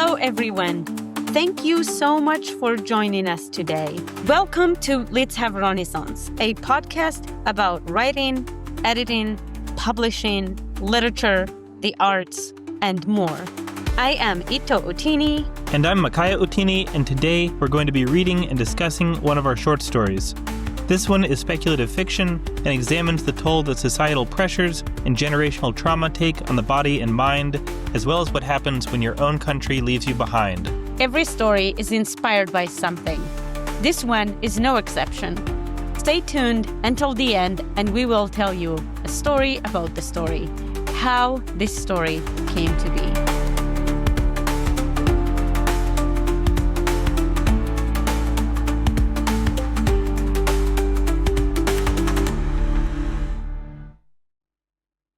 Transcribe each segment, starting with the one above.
Hello, everyone. Thank you so much for joining us today. Welcome to Let's Have Renaissance, a podcast about writing, editing, publishing, literature, the arts, and more. I am Itto Outini. And I'm Mekiya Outini, and today we're going to be reading and discussing one of our short stories. This one is speculative fiction and examines the toll that societal pressures and generational trauma take on the body and mind, as well as what happens when your own country leaves you behind. Every story is inspired by something. This one is no exception. Stay tuned until the end, and we will tell you a story about the story, how this story came to be.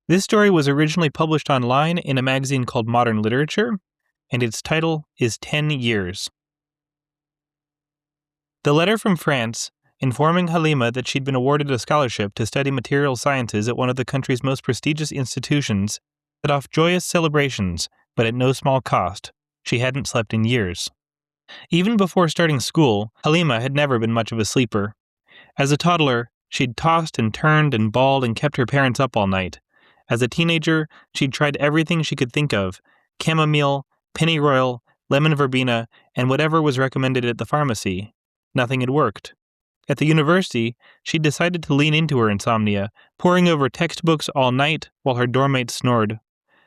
This story was originally published online in a magazine called Modern Literature, and its title is 10 Years. The letter from France, informing Halima that she'd been awarded a scholarship to study material sciences at one of the country's most prestigious institutions, set off joyous celebrations, but at no small cost. She hadn't slept in years. Even before starting school, Halima had never been much of a sleeper. As a toddler, she'd tossed and turned and bawled and kept her parents up all night. As a teenager, she'd tried everything she could think of: chamomile, pennyroyal, lemon verbena, and whatever was recommended at the pharmacy. Nothing had worked. At the university, she'd decided to lean into her insomnia, poring over textbooks all night while her dormmates snored.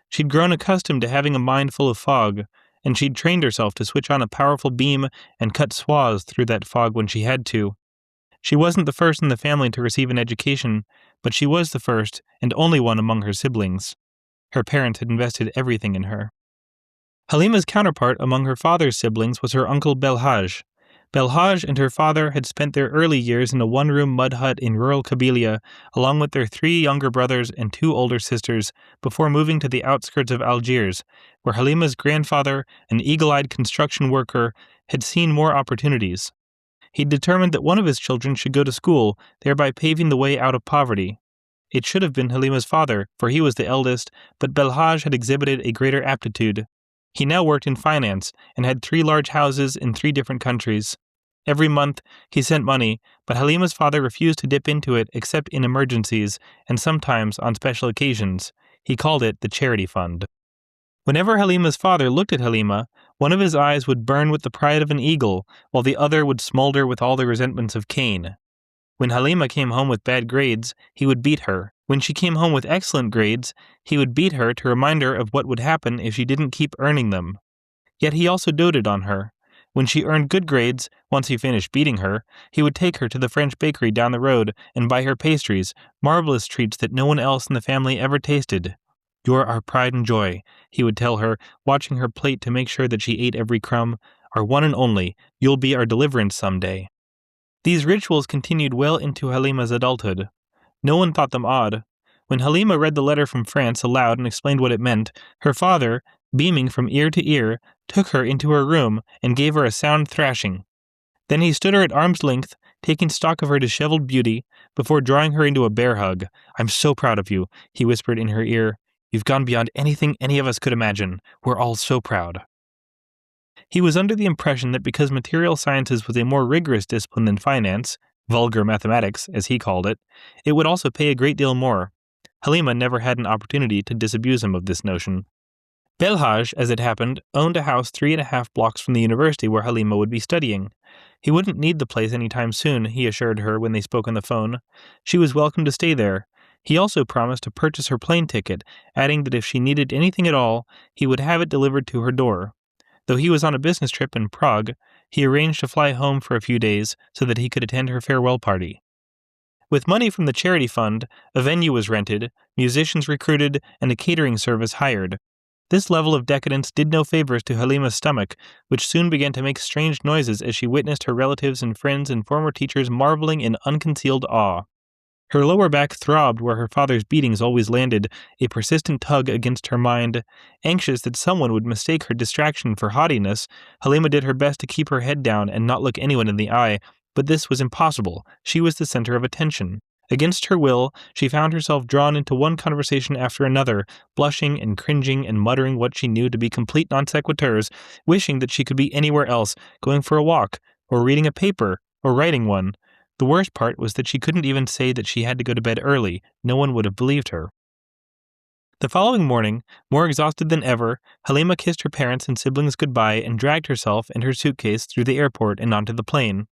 She'd grown accustomed to having a mind full of fog, and she'd trained herself to switch on a powerful beam and cut swaths through that fog when she had to. She wasn't the first in the family to receive an education, but she was the first and only one among her siblings. Her parents had invested everything in her. Halima's counterpart among her father's siblings was her uncle Belhaj. Belhaj and her father had spent their early years in a one-room mud hut in rural Kabylia, along with their 3 younger brothers and 2 older sisters, before moving to the outskirts of Algiers, where Halima's grandfather, an eagle-eyed construction worker, had seen more opportunities. He'd determined that one of his children should go to school, thereby paving the way out of poverty. It should have been Halima's father, for he was the eldest, but Belhaj had exhibited a greater aptitude. He now worked in finance and had 3 large houses in 3 different countries. Every month, he sent money, but Halima's father refused to dip into it except in emergencies and sometimes on special occasions. He called it the charity fund. Whenever Halima's father looked at Halima, one of his eyes would burn with the pride of an eagle, while the other would smolder with all the resentments of Cain. When Halima came home with bad grades, he would beat her. When she came home with excellent grades, he would beat her to remind her of what would happen if she didn't keep earning them. Yet he also doted on her. When she earned good grades, once he finished beating her, he would take her to the French bakery down the road and buy her pastries, marvelous treats that no one else in the family ever tasted. "You're our pride and joy," he would tell her, watching her plate to make sure that she ate every crumb. "Our one and only. You'll be our deliverance someday." These rituals continued well into Halima's adulthood. No one thought them odd. When Halima read the letter from France aloud and explained what it meant, her father, beaming from ear to ear, took her into her room and gave her a sound thrashing. Then he stood her at arm's length, taking stock of her disheveled beauty, before drawing her into a bear hug. "I'm so proud of you," he whispered in her ear. "You've gone beyond anything any of us could imagine. We're all so proud." He was under the impression that because material sciences was a more rigorous discipline than finance, vulgar mathematics, as he called it, it would also pay a great deal more. Halima never had an opportunity to disabuse him of this notion. Belhaj, as it happened, owned a house 3.5 blocks from the university where Halima would be studying. He wouldn't need the place any time soon, he assured her when they spoke on the phone. She was welcome to stay there. He also promised to purchase her plane ticket, adding that if she needed anything at all, he would have it delivered to her door. Though he was on a business trip in Prague, he arranged to fly home for a few days so that he could attend her farewell party. With money from the charity fund, a venue was rented, musicians recruited, and a catering service hired. This level of decadence did no favors to Halima's stomach, which soon began to make strange noises as she witnessed her relatives and friends and former teachers marveling in unconcealed awe. Her lower back throbbed where her father's beatings always landed, a persistent tug against her mind. Anxious that someone would mistake her distraction for haughtiness, Halima did her best to keep her head down and not look anyone in the eye, but this was impossible. She was the center of attention. Against her will, she found herself drawn into one conversation after another, blushing and cringing and muttering what she knew to be complete non sequiturs, wishing that she could be anywhere else, going for a walk, or reading a paper, or writing one. The worst part was that she couldn't even say that she had to go to bed early. No one would have believed her. The following morning, more exhausted than ever, Halima kissed her parents and siblings goodbye and dragged herself and her suitcase through the airport and onto the plane.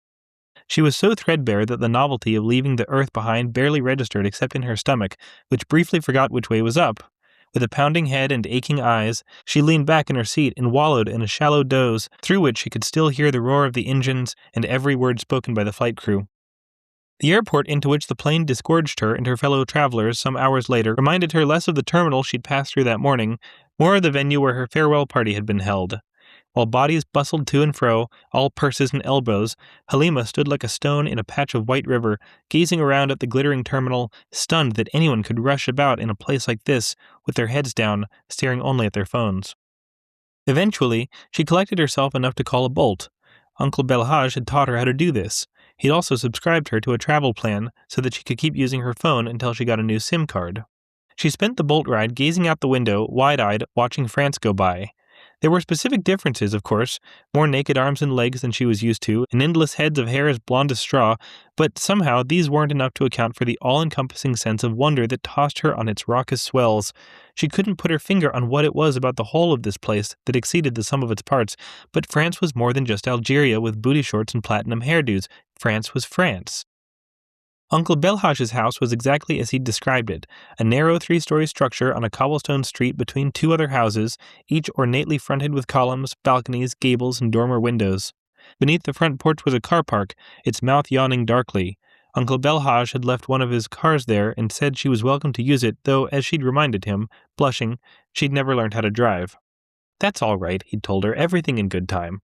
She was so threadbare that the novelty of leaving the earth behind barely registered except in her stomach, which briefly forgot which way was up. With a pounding head and aching eyes, she leaned back in her seat and wallowed in a shallow doze, through which she could still hear the roar of the engines and every word spoken by the flight crew. The airport into which the plane disgorged her and her fellow travelers some hours later reminded her less of the terminal she'd passed through that morning, more of the venue where her farewell party had been held. While bodies bustled to and fro, all purses and elbows, Halima stood like a stone in a patch of white river, gazing around at the glittering terminal, stunned that anyone could rush about in a place like this, with their heads down, staring only at their phones. Eventually, she collected herself enough to call a bolt. Uncle Belhaj had taught her how to do this. He'd also subscribed her to a travel plan so that she could keep using her phone until she got a new SIM card. She spent the bolt ride gazing out the window, wide-eyed, watching France go by. There were specific differences, of course, more naked arms and legs than she was used to, and endless heads of hair as blonde as straw, but somehow these weren't enough to account for the all-encompassing sense of wonder that tossed her on its raucous swells. She couldn't put her finger on what it was about the whole of this place that exceeded the sum of its parts, but France was more than just Algeria with booty shorts and platinum hairdos. France was France. Uncle Belhaj's house was exactly as he'd described it, a narrow 3-story structure on a cobblestone street between 2 other houses, each ornately fronted with columns, balconies, gables, and dormer windows. Beneath the front porch was a car park, its mouth yawning darkly. Uncle Belhaj had left one of his cars there and said she was welcome to use it, though, as she'd reminded him, blushing, she'd never learned how to drive. "That's all right," he'd told her, "everything in good time."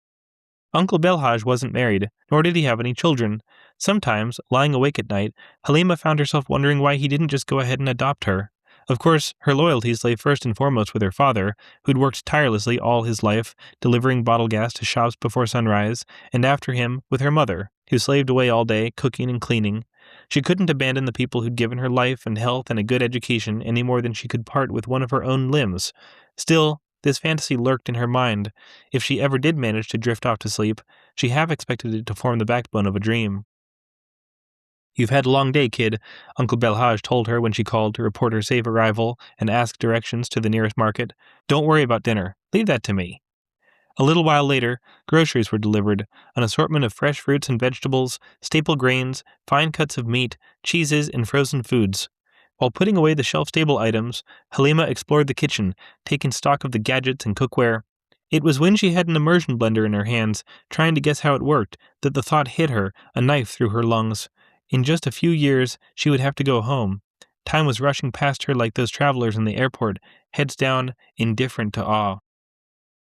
Uncle Belhaj wasn't married, nor did he have any children. Sometimes, lying awake at night, Halima found herself wondering why he didn't just go ahead and adopt her. Of course, her loyalties lay first and foremost with her father, who'd worked tirelessly all his life, delivering bottle gas to shops before sunrise, and after him, with her mother, who slaved away all day, cooking and cleaning. She couldn't abandon the people who'd given her life and health and a good education any more than she could part with one of her own limbs. Still, this fantasy lurked in her mind. If she ever did manage to drift off to sleep, she half expected it to form the backbone of a dream. "You've had a long day, kid," Uncle Belhaj told her when she called to report her safe arrival and ask directions to the nearest market. "Don't worry about dinner. Leave that to me." A little while later, groceries were delivered, an assortment of fresh fruits and vegetables, staple grains, fine cuts of meat, cheeses, and frozen foods. While putting away the shelf-stable items, Halima explored the kitchen, taking stock of the gadgets and cookware. It was when she had an immersion blender in her hands, trying to guess how it worked, that the thought hit her, a knife through her lungs. In just a few years, she would have to go home. Time was rushing past her like those travelers in the airport, heads down, indifferent to awe.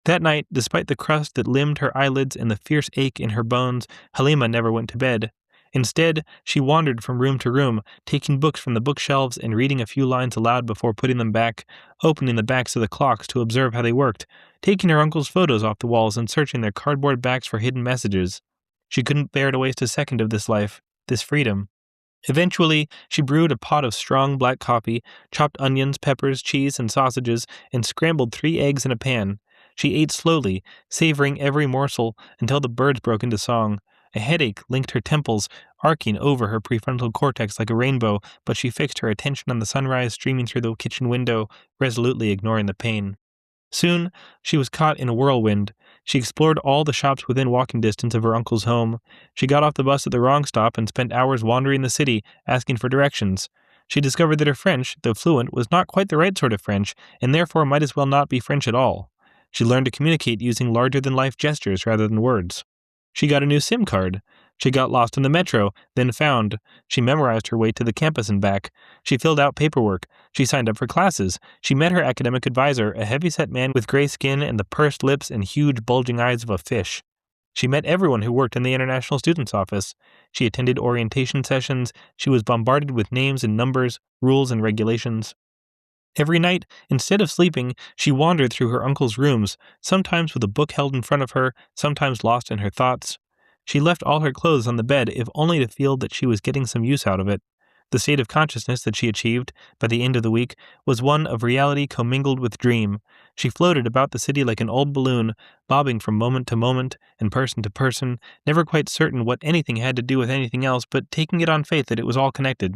That night, despite the crust that limbed her eyelids and the fierce ache in her bones, Halima never went to bed. Instead, she wandered from room to room, taking books from the bookshelves and reading a few lines aloud before putting them back, opening the backs of the clocks to observe how they worked, taking her uncle's photos off the walls and searching their cardboard backs for hidden messages. She couldn't bear to waste a second of this life, this freedom. Eventually, she brewed a pot of strong black coffee, chopped onions, peppers, cheese, and sausages, and scrambled 3 eggs in a pan. She ate slowly, savoring every morsel until the birds broke into song. A headache linked her temples, arcing over her prefrontal cortex like a rainbow, but she fixed her attention on the sunrise streaming through the kitchen window, resolutely ignoring the pain. Soon, she was caught in a whirlwind. She explored all the shops within walking distance of her uncle's home. She got off the bus at the wrong stop and spent hours wandering the city, asking for directions. She discovered that her French, though fluent, was not quite the right sort of French, and therefore might as well not be French at all. She learned to communicate using larger-than-life gestures rather than words. She got a new SIM card. She got lost in the metro, then found. She memorized her way to the campus and back. She filled out paperwork. She signed up for classes. She met her academic advisor, a heavy-set man with gray skin and the pursed lips and huge bulging eyes of a fish. She met everyone who worked in the International Students Office. She attended orientation sessions. She was bombarded with names and numbers, rules and regulations. Every night, instead of sleeping, she wandered through her uncle's rooms, sometimes with a book held in front of her, sometimes lost in her thoughts. She left all her clothes on the bed, if only to feel that she was getting some use out of it. The state of consciousness that she achieved by the end of the week was one of reality commingled with dream. She floated about the city like an old balloon, bobbing from moment to moment and person to person, never quite certain what anything had to do with anything else, but taking it on faith that it was all connected.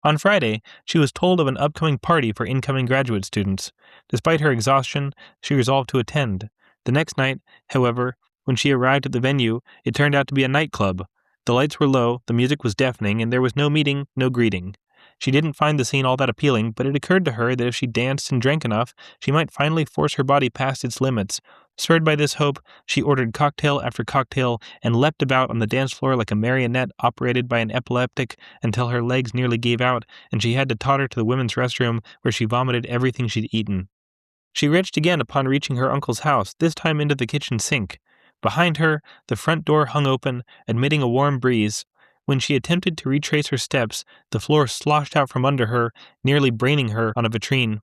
On Friday, she was told of an upcoming party for incoming graduate students. Despite her exhaustion, she resolved to attend. The next night, however, when she arrived at the venue, it turned out to be a nightclub. The lights were low, the music was deafening, and there was no meeting, no greeting. She didn't find the scene all that appealing, but it occurred to her that if she danced and drank enough, she might finally force her body past its limits. Spurred by this hope, she ordered cocktail after cocktail and leapt about on the dance floor like a marionette operated by an epileptic until her legs nearly gave out and she had to totter to the women's restroom where she vomited everything she'd eaten. She retched again upon reaching her uncle's house, this time into the kitchen sink. Behind her, the front door hung open, admitting a warm breeze. When she attempted to retrace her steps, the floor sloshed out from under her, nearly braining her on a vitrine.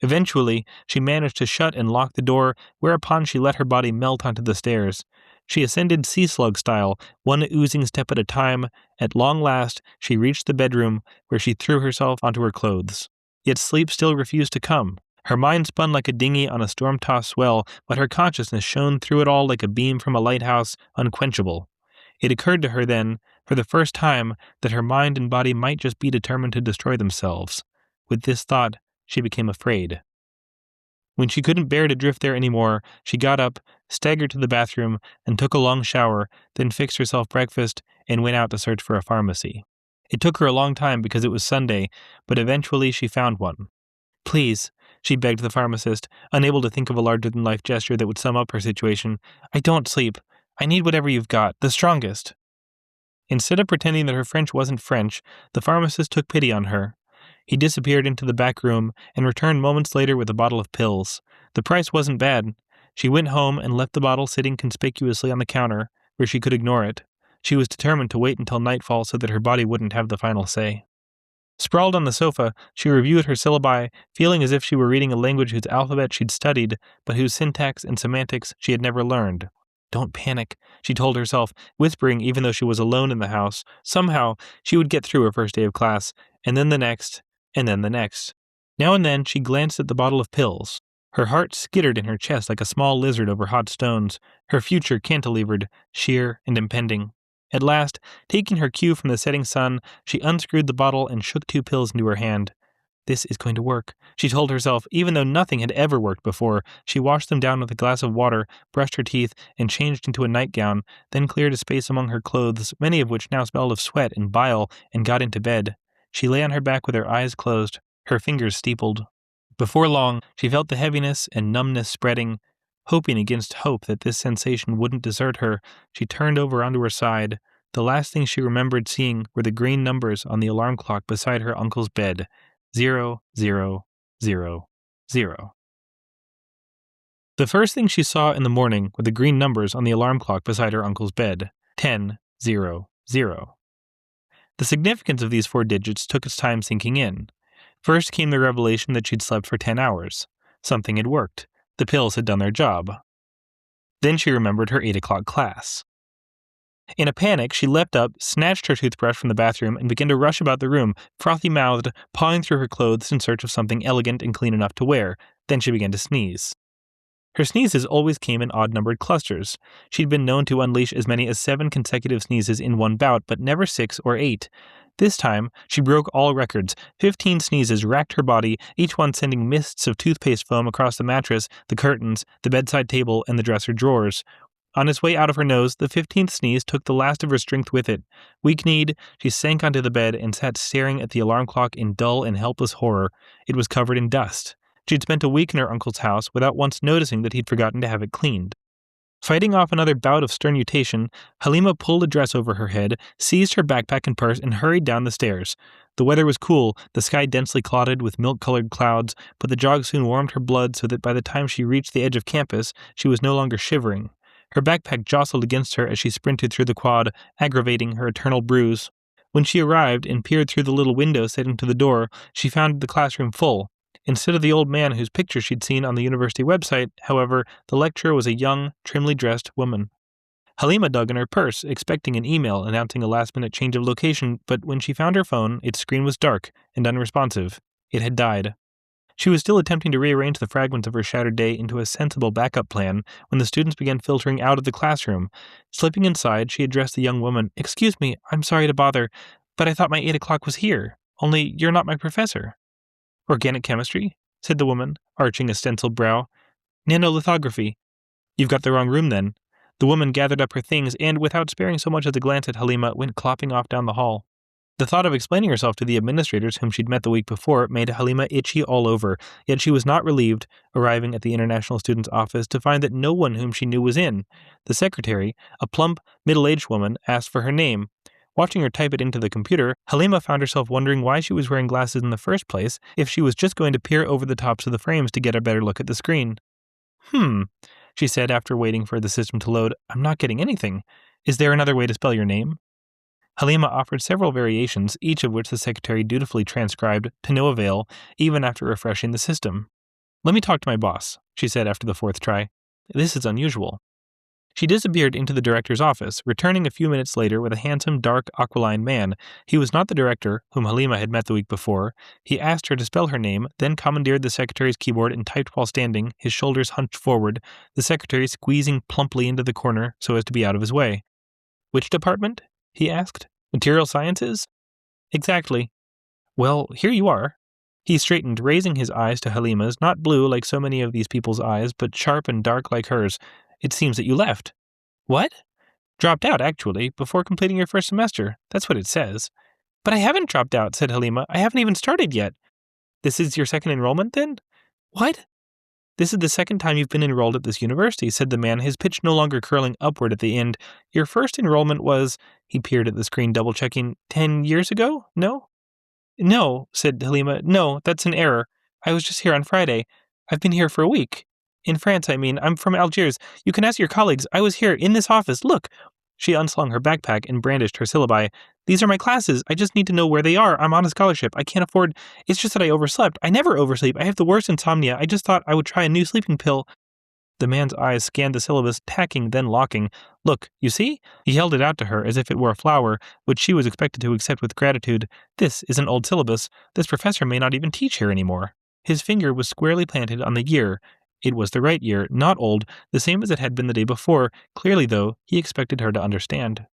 Eventually, she managed to shut and lock the door, whereupon she let her body melt onto the stairs. She ascended sea slug style, one oozing step at a time. At long last, she reached the bedroom, where she threw herself onto her clothes. Yet sleep still refused to come. Her mind spun like a dinghy on a storm-tossed swell, but her consciousness shone through it all like a beam from a lighthouse, unquenchable. It occurred to her then, for the first time, that her mind and body might just be determined to destroy themselves. With this thought, she became afraid. When she couldn't bear to drift there anymore, she got up, staggered to the bathroom, and took a long shower, then fixed herself breakfast and went out to search for a pharmacy. It took her a long time because it was Sunday, but eventually she found one. "Please," she begged the pharmacist, unable to think of a larger-than-life gesture that would sum up her situation. "I don't sleep. I need whatever you've got, the strongest." Instead of pretending that her French wasn't French, the pharmacist took pity on her. He disappeared into the back room and returned moments later with a bottle of pills. The price wasn't bad. She went home and left the bottle sitting conspicuously on the counter, where she could ignore it. She was determined to wait until nightfall so that her body wouldn't have the final say. Sprawled on the sofa, she reviewed her syllabi, feeling as if she were reading a language whose alphabet she'd studied, but whose syntax and semantics she had never learned. "Don't panic," she told herself, whispering even though she was alone in the house. Somehow, she would get through her first day of class, and then the next, and then the next. Now and then, she glanced at the bottle of pills. Her heart skittered in her chest like a small lizard over hot stones, her future cantilevered, sheer and impending. At last, taking her cue from the setting sun, she unscrewed the bottle and shook 2 pills into her hand. "This is going to work," she told herself, even though nothing had ever worked before. She washed them down with a glass of water, brushed her teeth, and changed into a nightgown, then cleared a space among her clothes, many of which now smelled of sweat and bile, and got into bed. She lay on her back with her eyes closed, her fingers steepled. Before long, she felt the heaviness and numbness spreading. Hoping against hope that this sensation wouldn't desert her, she turned over onto her side. The last thing she remembered seeing were the green numbers on the alarm clock beside her uncle's bed. 0, 0, 0, 0. The first thing she saw in the morning were the green numbers on the alarm clock beside her uncle's bed. 10, 0, 0. The significance of these 4 digits took its time sinking in. First came the revelation that she'd slept for 10 hours. Something had worked. The pills had done their job. Then she remembered her 8 o'clock class. In a panic, she leapt up, snatched her toothbrush from the bathroom, and began to rush about the room, frothy-mouthed, pawing through her clothes in search of something elegant and clean enough to wear. Then she began to sneeze. Her sneezes always came in odd-numbered clusters. She'd been known to unleash as many as 7 consecutive sneezes in one bout, but never 6 or 8. This time, she broke all records. 15 sneezes racked her body, each one sending mists of toothpaste foam across the mattress, the curtains, the bedside table, and the dresser drawers. On its way out of her nose, the 15th sneeze took the last of her strength with it. Weak-kneed, she sank onto the bed and sat staring at the alarm clock in dull and helpless horror. It was covered in dust. She'd spent a week in her uncle's house without once noticing that he'd forgotten to have it cleaned. Fighting off another bout of sternutation, Halima pulled a dress over her head, seized her backpack and purse, and hurried down the stairs. The weather was cool, the sky densely clouded with milk-colored clouds, but the jog soon warmed her blood so that by the time she reached the edge of campus, she was no longer shivering. Her backpack jostled against her as she sprinted through the quad, aggravating her eternal bruise. When she arrived and peered through the little window set into the door, she found the classroom full. Instead of the old man whose picture she'd seen on the university website, however, the lecturer was a young, trimly dressed woman. Halima dug in her purse, expecting an email announcing a last-minute change of location, but when she found her phone, its screen was dark and unresponsive. It had died. She was still attempting to rearrange the fragments of her shattered day into a sensible backup plan when the students began filtering out of the classroom. Slipping inside, she addressed the young woman. "Excuse me, I'm sorry to bother, but I thought my 8 o'clock was here. Only you're not my professor." "Organic chemistry?" said the woman, arching a stenciled brow. "Nanolithography." "You've got the wrong room, then." The woman gathered up her things and, without sparing so much as a glance at Halima, went clopping off down the hall. The thought of explaining herself to the administrators whom she'd met the week before made Halima itchy all over, yet she was not relieved, arriving at the international student's office, to find that no one whom she knew was in. The secretary, a plump, middle-aged woman, asked for her name. Watching her type it into the computer, Halima found herself wondering why she was wearing glasses in the first place if she was just going to peer over the tops of the frames to get a better look at the screen. She said after waiting for the system to load. "I'm not getting anything. Is there another way to spell your name?" Halima offered several variations, each of which the secretary dutifully transcribed, to no avail, even after refreshing the system. "Let me talk to my boss," she said after the fourth try. "This is unusual." She disappeared into the director's office, returning a few minutes later with a handsome, dark, aquiline man. He was not the director, whom Halima had met the week before. He asked her to spell her name, then commandeered the secretary's keyboard and typed while standing, his shoulders hunched forward, the secretary squeezing plumply into the corner so as to be out of his way. "Which department?" he asked. "Material sciences?" "Exactly." "Well, here you are." He straightened, raising his eyes to Halima's, not blue like so many of these people's eyes, but sharp and dark like hers. "It seems that you left." "What?" "Dropped out, actually, before completing your first semester. That's what it says." "But I haven't dropped out," said Halima. "I haven't even started yet." "This is your second enrollment, then?" "What?" "This is the second time you've been enrolled at this university," said the man, his pitch no longer curling upward at the end. "Your first enrollment was," he peered at the screen, double-checking, 10 years ago? No? "No," said Halima. "No, that's an error. I was just here on Friday. I've been here for a week. In France, I mean. I'm from Algiers. You can ask your colleagues. I was here, in this office. Look." She unslung her backpack and brandished her syllabi. "These are my classes. I just need to know where they are. I'm on a scholarship. I can't afford. It's just that I overslept. I never oversleep. I have the worst insomnia. I just thought I would try a new sleeping pill." The man's eyes scanned the syllabus, tacking, then locking. "Look, you see?" He held it out to her as if it were a flower, which she was expected to accept with gratitude. "This is an old syllabus. This professor may not even teach here anymore." His finger was squarely planted on the year. It was the right year, not old, the same as it had been the day before. Clearly, though, he expected her to understand.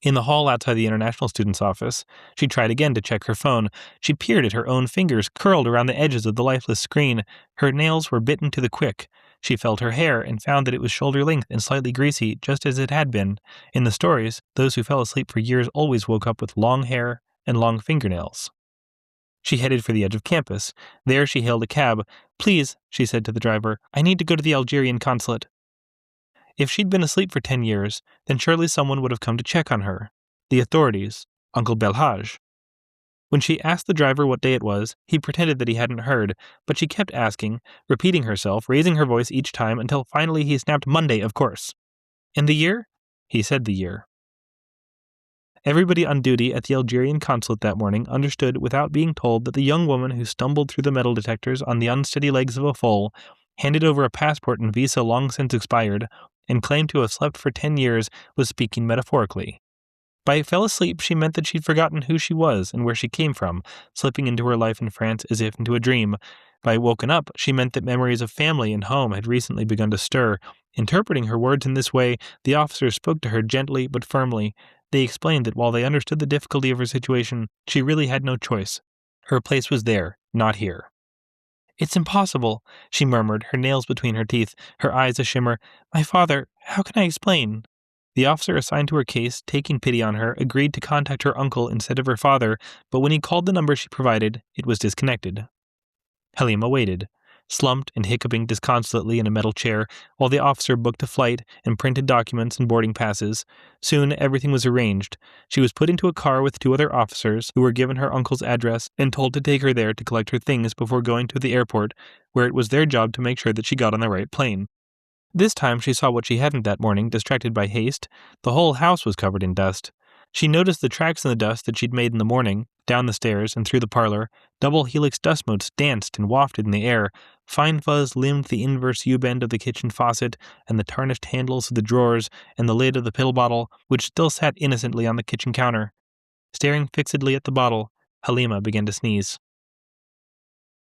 In the hall outside the international student's office, she tried again to check her phone. She peered at her own fingers curled around the edges of the lifeless screen. Her nails were bitten to the quick. She felt her hair and found that it was shoulder-length and slightly greasy, just as it had been. In the stories, those who fell asleep for years always woke up with long hair and long fingernails. She headed for the edge of campus. There she hailed a cab. "Please," she said to the driver, "I need to go to the Algerian consulate." If she'd been asleep for 10 years, then surely someone would have come to check on her. The authorities. Uncle Belhaj. When she asked the driver what day it was, he pretended that he hadn't heard, but she kept asking, repeating herself, raising her voice each time until finally he snapped, "Monday, of course." "And the year?" He said the year. Everybody on duty at the Algerian consulate that morning understood without being told that the young woman who stumbled through the metal detectors on the unsteady legs of a foal, handed over a passport and visa long since expired, and claimed to have slept for 10 years was speaking metaphorically. By fell asleep, she meant that she'd forgotten who she was and where she came from, slipping into her life in France as if into a dream. By woken up, she meant that memories of family and home had recently begun to stir. Interpreting her words in this way, the officers spoke to her gently but firmly. They explained that while they understood the difficulty of her situation, she really had no choice. Her place was there, not here. "It's impossible," she murmured, her nails between her teeth, her eyes a shimmer. "My father, how can I explain?" The officer assigned to her case, taking pity on her, agreed to contact her uncle instead of her father, but when he called the number she provided, it was disconnected. Halima waited, slumped and hiccuping disconsolately in a metal chair, while the officer booked a flight and printed documents and boarding passes. Soon everything was arranged. She was put into a car with 2 other officers, who were given her uncle's address and told to take her there to collect her things before going to the airport, where it was their job to make sure that she got on the right plane. This time she saw what she hadn't that morning, distracted by haste. The whole house was covered in dust. She noticed the tracks in the dust that she'd made in the morning, down the stairs and through the parlor. Double helix dust motes danced and wafted in the air. Fine fuzz limned the inverse U-bend of the kitchen faucet and the tarnished handles of the drawers and the lid of the pill bottle, which still sat innocently on the kitchen counter. Staring fixedly at the bottle, Halima began to sneeze.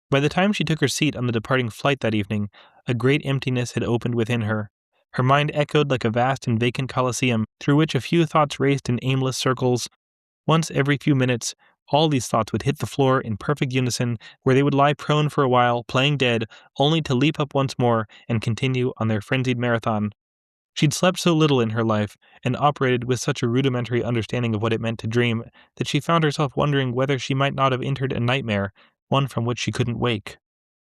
By the time she took her seat on the departing flight that evening, a great emptiness had opened within her. Her mind echoed like a vast and vacant coliseum, through which a few thoughts raced in aimless circles. Once every few minutes, all these thoughts would hit the floor in perfect unison, where they would lie prone for a while, playing dead, only to leap up once more and continue on their frenzied marathon. She'd slept so little in her life, and operated with such a rudimentary understanding of what it meant to dream, that she found herself wondering whether she might not have entered a nightmare, one from which she couldn't wake.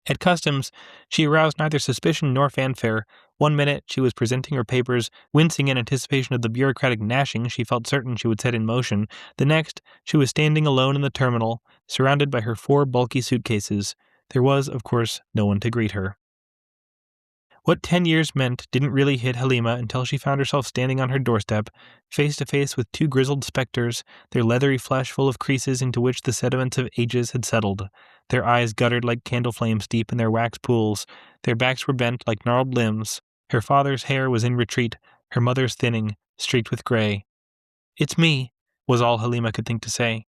At customs, she aroused neither suspicion nor fanfare. One minute she was presenting her papers, wincing in anticipation of the bureaucratic gnashing she felt certain she would set in motion. The next, she was standing alone in the terminal, surrounded by her 4 bulky suitcases. There was, of course, no one to greet her. What 10 years meant didn't really hit Halima until she found herself standing on her doorstep, face to face with 2 grizzled specters, their leathery flesh full of creases into which the sediments of ages had settled. Their eyes guttered like candle flames deep in their wax pools. Their backs were bent like gnarled limbs. Her father's hair was in retreat, her mother's thinning, streaked with gray. "It's me," was all Halima could think to say.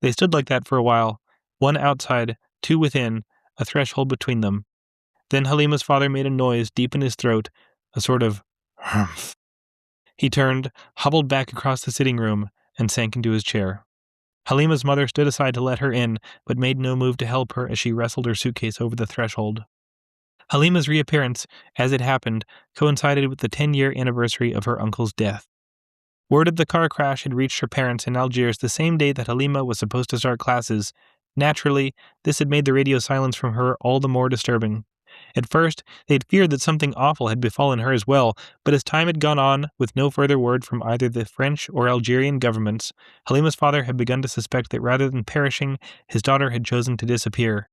They stood like that for a while, one outside, 2 within, a threshold between them. Then Halima's father made a noise deep in his throat, a sort of humph. He turned, hobbled back across the sitting room, and sank into his chair. Halima's mother stood aside to let her in, but made no move to help her as she wrestled her suitcase over the threshold. Halima's reappearance, as it happened, coincided with the 10-year anniversary of her uncle's death. Word of the car crash had reached her parents in Algiers the same day that Halima was supposed to start classes. Naturally, this had made the radio silence from her all the more disturbing. At first, they had feared that something awful had befallen her as well, but as time had gone on, with no further word from either the French or Algerian governments, Halima's father had begun to suspect that rather than perishing, his daughter had chosen to disappear.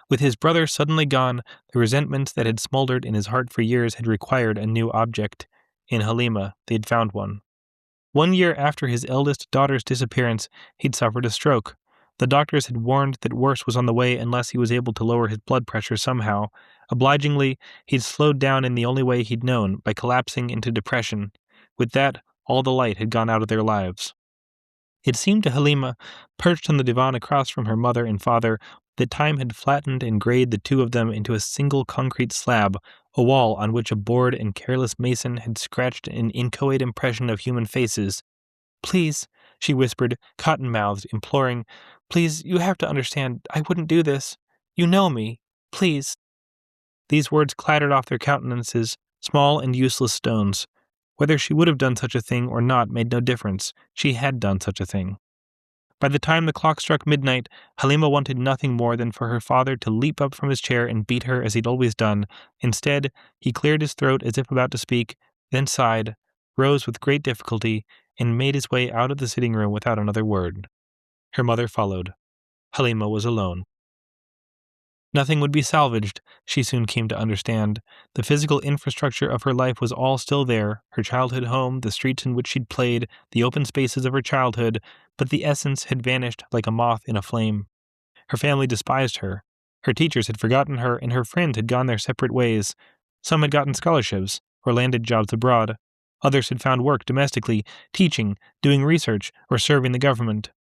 With his brother suddenly gone, the resentments that had smoldered in his heart for years had required a new object. In Halima, they had found one. 1 year after his eldest daughter's disappearance, he'd suffered a stroke. The doctors had warned that worse was on the way unless he was able to lower his blood pressure somehow. Obligingly, he'd slowed down in the only way he'd known, by collapsing into depression. With that, all the light had gone out of their lives. It seemed to Halima, perched on the divan across from her mother and father, that time had flattened and grayed the 2 of them into a single concrete slab, a wall on which a bored and careless mason had scratched an inchoate impression of human faces. "Please," she whispered, cotton-mouthed, imploring, "please, you have to understand, I wouldn't do this. You know me. Please." These words clattered off their countenances, small and useless stones. Whether she would have done such a thing or not made no difference. She had done such a thing. By the time the clock struck midnight, Halima wanted nothing more than for her father to leap up from his chair and beat her as he'd always done. Instead, he cleared his throat as if about to speak, then sighed, rose with great difficulty, and made his way out of the sitting room without another word. Her mother followed. Halima was alone. Nothing would be salvaged, she soon came to understand. The physical infrastructure of her life was all still there, her childhood home, the streets in which she'd played, the open spaces of her childhood, but the essence had vanished like a moth in a flame. Her family despised her. Her teachers had forgotten her, and her friends had gone their separate ways. Some had gotten scholarships, or landed jobs abroad. Others had found work domestically, teaching, doing research, or serving the government.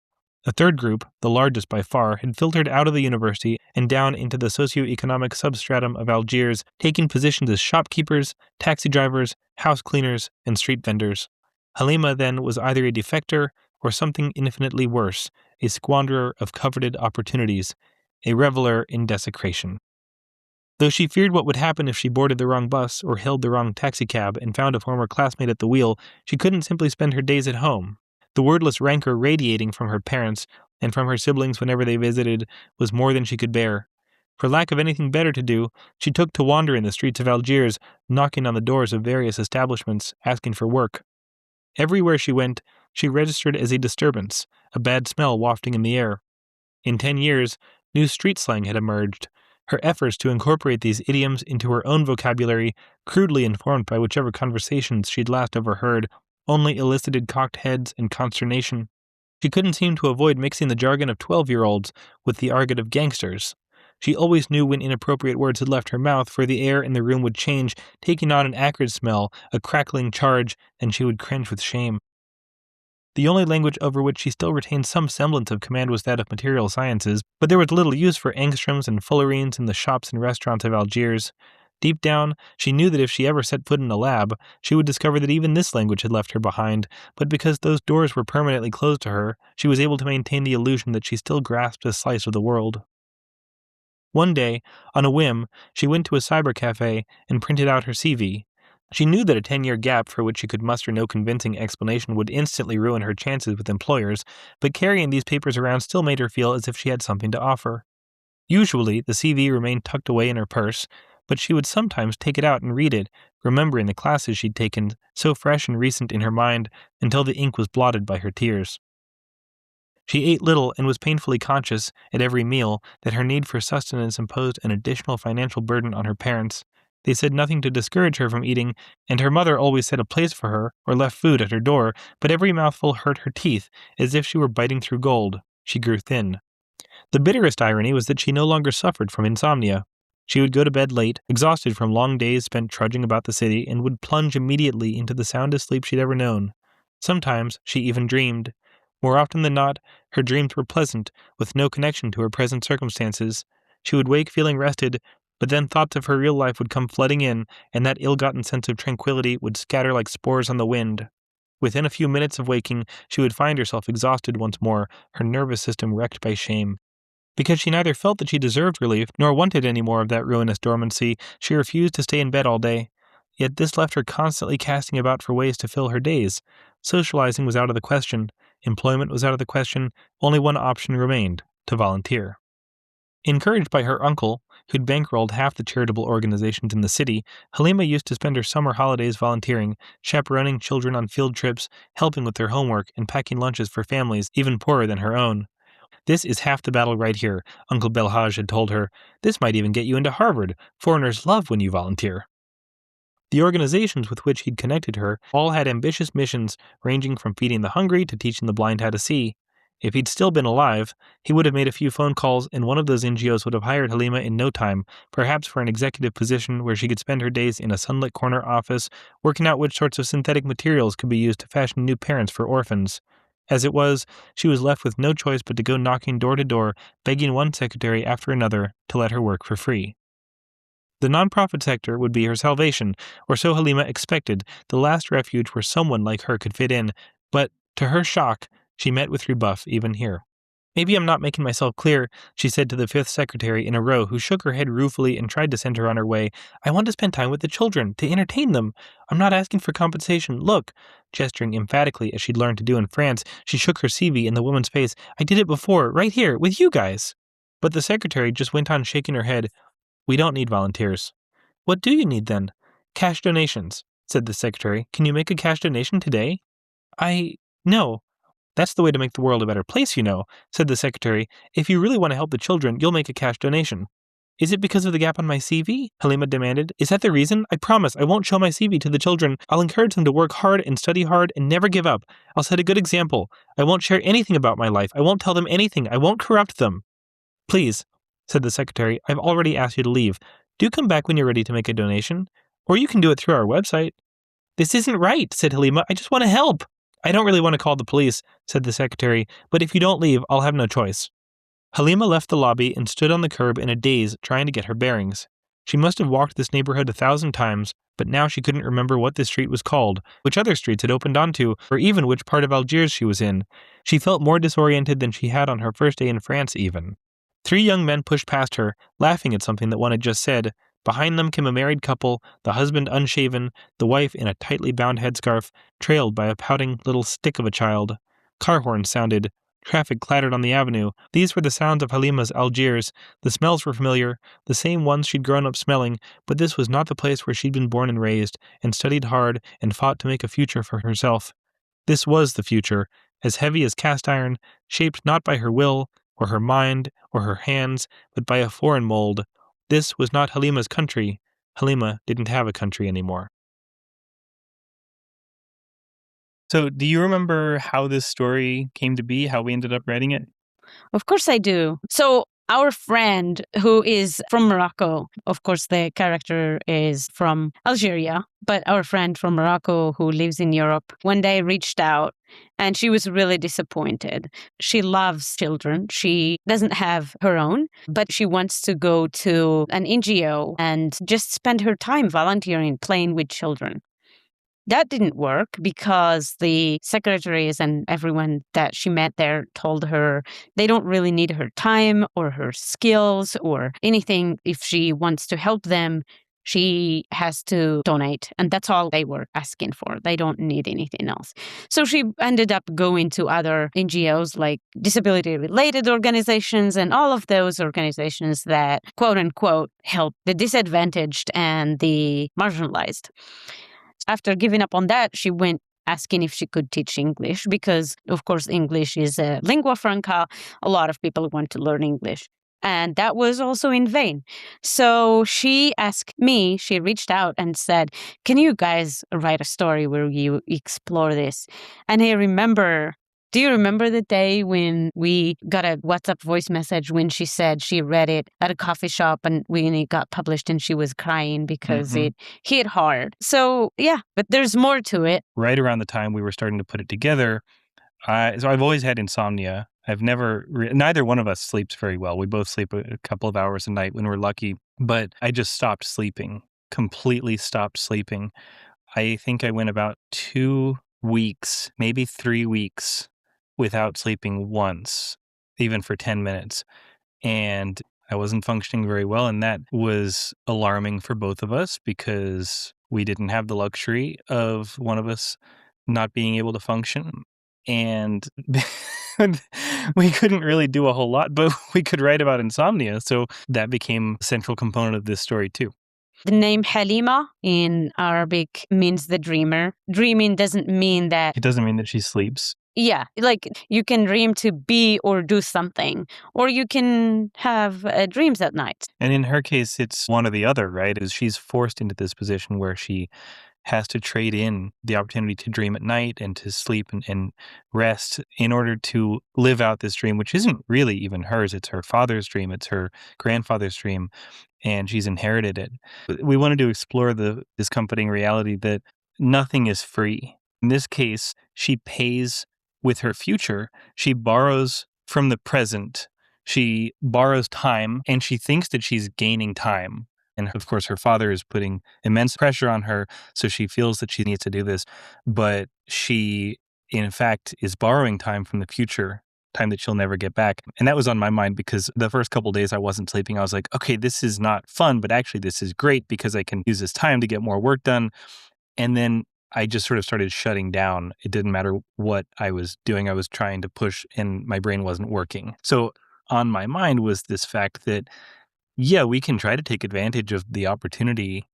A third group, the largest by far, had filtered out of the university and down into the socio-economic substratum of Algiers, taking positions as shopkeepers, taxi drivers, house cleaners, and street vendors. Halima, then, was either a defector or something infinitely worse, a squanderer of coveted opportunities, a reveler in desecration. Though she feared what would happen if she boarded the wrong bus or hailed the wrong taxicab and found a former classmate at the wheel, she couldn't simply spend her days at home. The wordless rancor radiating from her parents and from her siblings whenever they visited was more than she could bear. For lack of anything better to do, she took to wander in the streets of Algiers, knocking on the doors of various establishments, asking for work. Everywhere she went, she registered as a disturbance, a bad smell wafting in the air. In 10 years, new street slang had emerged. Her efforts to incorporate these idioms into her own vocabulary, crudely informed by whichever conversations she'd last overheard, only elicited cocked heads and consternation. She couldn't seem to avoid mixing the jargon of 12-year-olds with the argot of gangsters. She always knew when inappropriate words had left her mouth, for the air in the room would change, taking on an acrid smell, a crackling charge, and she would cringe with shame. The only language over which she still retained some semblance of command was that of material sciences, but there was little use for angstroms and fullerenes in the shops and restaurants of Algiers. Deep down, she knew that if she ever set foot in a lab, she would discover that even this language had left her behind, but because those doors were permanently closed to her, she was able to maintain the illusion that she still grasped a slice of the world. One day, on a whim, she went to a cyber cafe and printed out her CV. She knew that a 10-year gap for which she could muster no convincing explanation would instantly ruin her chances with employers, but carrying these papers around still made her feel as if she had something to offer. Usually, the CV remained tucked away in her purse, but she would sometimes take it out and read it, remembering the classes she'd taken, so fresh and recent in her mind, until the ink was blotted by her tears. She ate little and was painfully conscious, at every meal, that her need for sustenance imposed an additional financial burden on her parents. They said nothing to discourage her from eating, and her mother always set a place for her, or left food at her door, but every mouthful hurt her teeth, as if she were biting through gold. She grew thin. The bitterest irony was that she no longer suffered from insomnia. She would go to bed late, exhausted from long days spent trudging about the city, and would plunge immediately into the soundest sleep she'd ever known. Sometimes she even dreamed. More often than not, her dreams were pleasant, with no connection to her present circumstances. She would wake feeling rested, but then thoughts of her real life would come flooding in, and that ill-gotten sense of tranquility would scatter like spores on the wind. Within a few minutes of waking, she would find herself exhausted once more, her nervous system wrecked by shame. Because she neither felt that she deserved relief, nor wanted any more of that ruinous dormancy, she refused to stay in bed all day. Yet this left her constantly casting about for ways to fill her days. Socializing was out of the question. Employment was out of the question. Only one option remained: to volunteer. Encouraged by her uncle, who'd bankrolled half the charitable organizations in the city, Halima used to spend her summer holidays volunteering, chaperoning children on field trips, helping with their homework, and packing lunches for families even poorer than her own. "This is half the battle right here," Uncle Belhaj had told her. "This might even get you into Harvard. Foreigners love when you volunteer." The organizations with which he'd connected her all had ambitious missions, ranging from feeding the hungry to teaching the blind how to see. If he'd still been alive, he would have made a few phone calls, and one of those NGOs would have hired Halima in no time, perhaps for an executive position where she could spend her days in a sunlit corner office, working out which sorts of synthetic materials could be used to fashion new parents for orphans. As it was, she was left with no choice but to go knocking door to door, begging one secretary after another to let her work for free. The nonprofit sector would be her salvation, or so Halima expected, the last refuge where someone like her could fit in, but, to her shock, she met with rebuff even here. "Maybe I'm not making myself clear," she said to the fifth secretary in a row, who shook her head ruefully and tried to send her on her way. "I want to spend time with the children, to entertain them. I'm not asking for compensation. Look," gesturing emphatically as she'd learned to do in France, she shook her CV in the woman's face. "I did it before, right here, with you guys." But the secretary just went on shaking her head. "We don't need volunteers." "What do you need then?" "Cash donations," said the secretary. "Can you make a cash donation today?" No. "That's the way to make the world a better place, you know," said the secretary. "If you really want to help the children, you'll make a cash donation." "Is it because of the gap on my CV?" Halima demanded. "Is that the reason? I promise I won't show my CV to the children. I'll encourage them to work hard and study hard and never give up. I'll set a good example. I won't share anything about my life. I won't tell them anything. I won't corrupt them." "Please," said the secretary, "I've already asked you to leave. Do come back when you're ready to make a donation. Or you can do it through our website." "This isn't right," said Halima. "I just want to help." "I don't really want to call the police," said the secretary, "but if you don't leave, I'll have no choice." Halima left the lobby and stood on the curb in a daze, trying to get her bearings. She must have walked this neighborhood 1,000 times, but now she couldn't remember what this street was called, which other streets it opened onto, or even which part of Algiers she was in. She felt more disoriented than she had on her first day in France, even. 3 young men pushed past her, laughing at something that one had just said. Behind them came a married couple, the husband unshaven, the wife in a tightly bound headscarf, trailed by a pouting little stick of a child. Car horns sounded. Traffic clattered on the avenue. These were the sounds of Halima's Algiers. The smells were familiar, the same ones she'd grown up smelling, but this was not the place where she'd been born and raised, and studied hard, and fought to make a future for herself. This was the future, as heavy as cast iron, shaped not by her will, or her mind, or her hands, but by a foreign mold. This was not Halima's country. Halima didn't have a country anymore. So, do you remember how this story came to be, how we ended up writing it? Of course I do. So our friend who is from Morocco, of course, the character is from Algeria, but our friend from Morocco who lives in Europe one day reached out and she was really disappointed. She loves children. She doesn't have her own, but she wants to go to an NGO and just spend her time volunteering, playing with children. That didn't work because the secretaries and everyone that she met there told her they don't really need her time or her skills or anything. If she wants to help them, she has to donate. And that's all they were asking for. They don't need anything else. So she ended up going to other NGOs like disability related organizations and all of those organizations that, quote unquote, help the disadvantaged and the marginalized. After giving up on that, she went asking if she could teach English because, of course, English is a lingua franca. A lot of people want to learn English. And that was also in vain. So she asked me, she reached out and said, can you guys write a story where you explore this? And do you remember the day when we got a WhatsApp voice message when she said she read it at a coffee shop and when it got published and she was crying because it hit hard? So, yeah, but there's more to it. Right around the time we were starting to put it together, so I've always had insomnia. Neither one of us sleeps very well. We both sleep a couple of hours a night when we're lucky, but I just stopped sleeping, completely stopped sleeping. I think I went about 2 weeks, maybe 3 weeks without sleeping once, even for 10 minutes. And I wasn't functioning very well. And that was alarming for both of us because we didn't have the luxury of one of us not being able to function. And we couldn't really do a whole lot, but we could write about insomnia. So that became a central component of this story too. The name Halima in Arabic means the dreamer. Dreaming doesn't mean that... It doesn't mean that she sleeps. Yeah, like you can dream to be or do something, or you can have dreams at night. And in her case, it's one or the other, right? She's forced into this position where she has to trade in the opportunity to dream at night and to sleep and rest in order to live out this dream, which isn't really even hers. It's her father's dream. It's her grandfather's dream, and she's inherited it. We wanted to explore this comforting reality that nothing is free. In this case, she pays with her future. She borrows from the present. She borrows time, and she thinks that she's gaining time. And of course, her father is putting immense pressure on her, so she feels that she needs to do this. But she, in fact, is borrowing time from the future, time that she'll never get back. And that was on my mind because the first couple of days I wasn't sleeping. I was like, okay, this is not fun, but actually this is great because I can use this time to get more work done. And then I just sort of started shutting down. It didn't matter what I was doing. I was trying to push and my brain wasn't working. So on my mind was this fact that, yeah, we can try to take advantage of the opportunity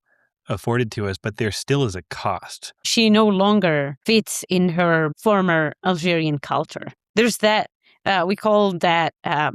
afforded to us, but there still is a cost. She no longer fits in her former Algerian culture. There's that, we call that,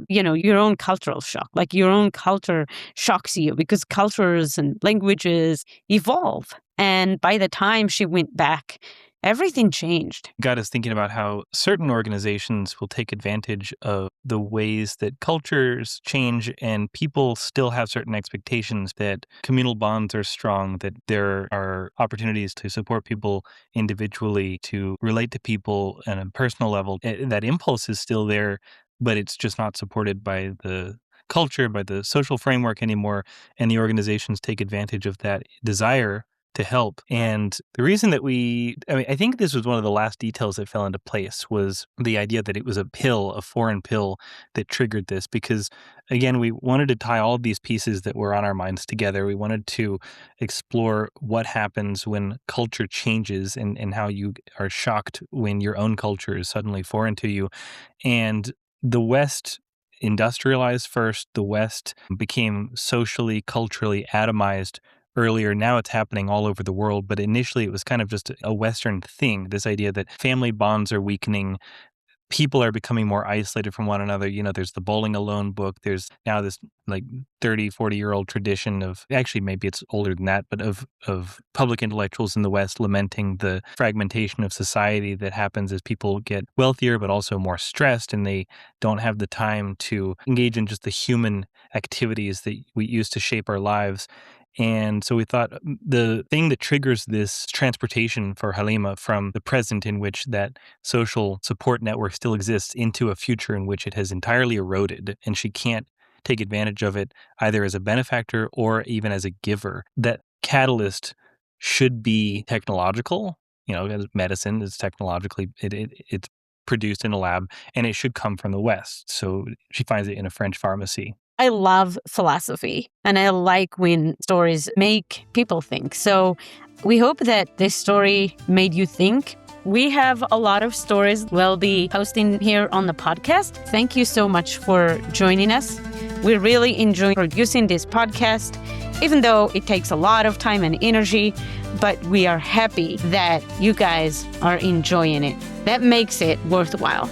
your own cultural shock. Like your own culture shocks you because cultures and languages evolve. And by the time she went back, everything changed. Got us thinking about how certain organizations will take advantage of the ways that cultures change and people still have certain expectations that communal bonds are strong, that there are opportunities to support people individually, to relate to people on a personal level. That impulse is still there, but it's just not supported by the culture, by the social framework anymore. And the organizations take advantage of that desire to help. And the reason that I think this was one of the last details that fell into place was the idea that it was a foreign pill that triggered this. Because again, we wanted to tie all of these pieces that were on our minds together. We wanted to explore what happens when culture changes and how you are shocked when your own culture is suddenly foreign to you. And the West industrialized first. The West became socially, culturally atomized earlier. Now it's happening all over the world, but initially it was kind of just a Western thing, this idea that family bonds are weakening, people are becoming more isolated from one another. There's the Bowling Alone book. There's now this like 30, 40-year-old tradition of, actually maybe it's older than that, but of public intellectuals in the West lamenting the fragmentation of society that happens as people get wealthier, but also more stressed, and they don't have the time to engage in just the human activities that we use to shape our lives. And so we thought the thing that triggers this transportation for Halima from the present in which that social support network still exists into a future in which it has entirely eroded and she can't take advantage of it either as a benefactor or even as a giver, that catalyst should be technological. As medicine is technologically, it's produced in a lab, and it should come from the West. So she finds it in a French pharmacy. I love philosophy, and I like when stories make people think. So we hope that this story made you think. We have a lot of stories we'll be posting here on the podcast. Thank you so much for joining us. We really enjoy producing this podcast, even though it takes a lot of time and energy, but we are happy that you guys are enjoying it. That makes it worthwhile.